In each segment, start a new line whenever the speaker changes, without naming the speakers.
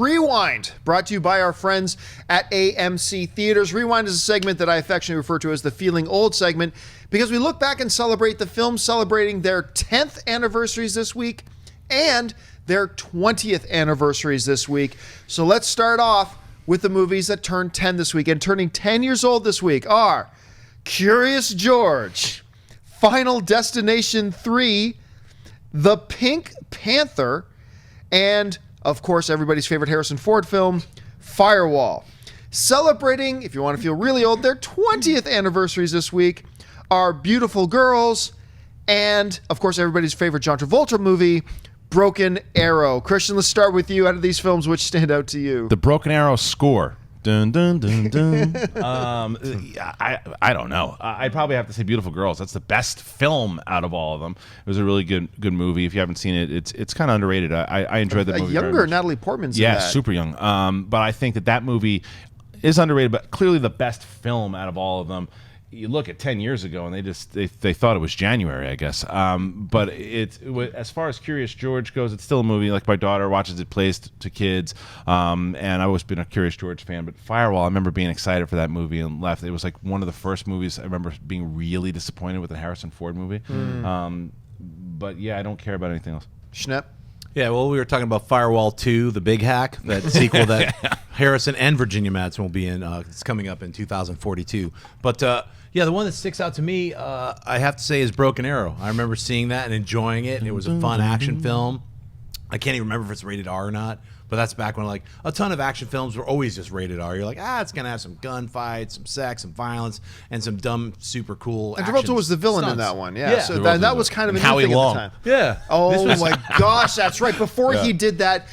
Rewind, brought to you by our friends at AMC Theaters. Rewind is a segment that I affectionately refer to as the Feeling Old segment because we look back and celebrate the films celebrating their 10th anniversaries this week and their 20th anniversaries this week. So let's start off with the movies that turned 10 this week. And turning 10 years old this week are Curious George, Final Destination 3, The Pink Panther, and, of course, everybody's favorite Harrison Ford film, Firewall. Celebrating, if you want to feel really old, their 20th anniversaries this week are Beautiful Girls and, of course, everybody's favorite John Travolta movie, Broken Arrow. Christian, let's start with you. Out of these films, which stand out to you?
The Broken Arrow score. Dun, dun, dun, dun. I don't know. I'd probably have to say Beautiful Girls. That's the best film out of all of them. It was a really good movie. If you haven't seen it, it's kind of underrated. I enjoyed that movie.
Younger Natalie Portman's in that.
Yeah, super young. But I think that movie is underrated, but clearly the best film out of all of them. You look at 10 years ago, and they thought it was January, I guess. But as far as Curious George goes, it's still a movie. Like my daughter watches it, plays to kids, and I've always been a Curious George fan. But Firewall, I remember being excited for that movie and left. It was like one of the first movies I remember being really disappointed with, the Harrison Ford movie. But yeah, I don't care about anything else.
Schnepp?
Yeah, well, we were talking about Firewall 2, The Big Hack, that sequel that Harrison and Virginia Madsen will be in. It's coming up in 2042. But yeah, the one that sticks out to me, I have to say, is Broken Arrow. I remember seeing that and enjoying it. It was a fun action film. I can't even remember if it's rated R or not, but that's back when like a ton of action films were always just rated R. You're like, it's going to have some gunfights, some sex, some violence, and some dumb, super cool
And Travolta was the villain in that one, yeah. So that was kind of a new
Howie
thing
Long.
at the time.
Yeah.
Oh my gosh, that's right. Before he did that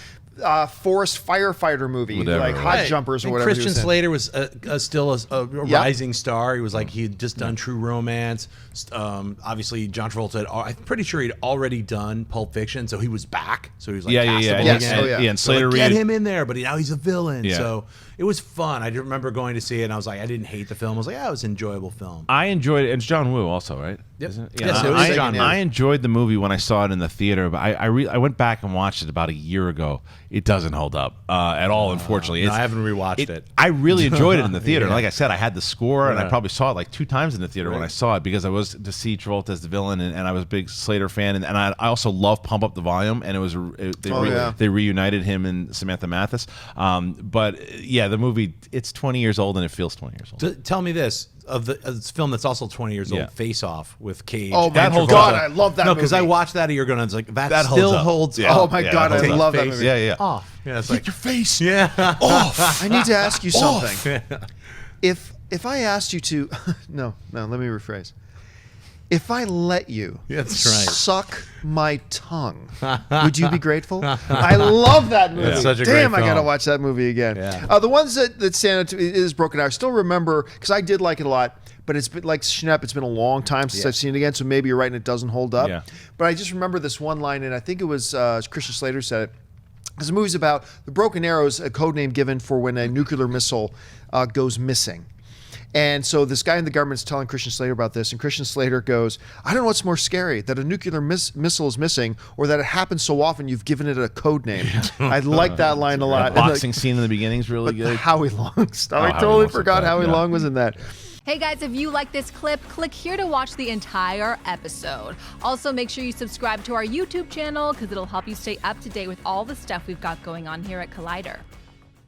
forest firefighter movie, like Hot Jumpers or whatever.
Christian Slater was still a rising star. He was like, he had just done True Romance. Obviously, John Travolta I'm pretty sure he'd already done Pulp Fiction, so he was back. So he was like,
and Slater
like, get him in there, but now he's a villain.
Yeah.
So it was fun. I remember going to see it, and I was like, I didn't hate the film. I was like, it was an enjoyable film.
I enjoyed it. And it's John Woo also, right?
Yep.
Yes,
it was John Woo.
I enjoyed the movie when I saw it in the theater, but I went back and watched it about a year ago. It doesn't hold up at all, unfortunately.
No, I haven't rewatched it.
I really enjoyed it in the theater.
Yeah.
Like I said, I had the score, and I probably saw it like 2 times in the theater when I saw it because I was to see Travolta as the villain, and I was a big Slater fan, and I also love Pump Up the Volume, and it was they reunited him and Samantha Mathis. But yeah, the movie, it's 20 years old, and it feels 20 years old.
Tell me this. Of this film that's also 20 years old, Face Off with Cage.
Oh my God, I love that movie.
No, because I watched that a year ago and I was like, that still holds up.
Oh my God, I love that movie.
Yeah.
Off. Yeah, it's
Take
like
your face
off.
I need to ask you something. If I asked you to, no, let me rephrase. If I let you suck my tongue, would you be grateful? I love that movie.
It's such a
Damn,
great
I got to
film.
watch that movie again.
Yeah.
The ones that stand out to me is Broken Arrow. I still remember, because I did like it a lot, but it's been like Schnepp, it's been a long time since I've seen it again, so maybe you're right and it doesn't hold up.
Yeah.
But I just remember this one line, and I think it was Christian Slater said it, because the movie's about the Broken Arrows, a code name given for when a nuclear missile goes missing. And so this guy in the government's telling Christian Slater about this, and Christian Slater goes, I don't know what's more scary, that a nuclear missile is missing or that it happens so often you've given it a code name. I like that line a lot.
The boxing scene in the beginning is really good.
Howie Long stuff. I totally forgot Howie Long was in that.
Hey guys, if you like this clip, click here to watch the entire episode. Also, make sure you subscribe to our YouTube channel because it'll help you stay up to date with all the stuff we've got going on here at Collider.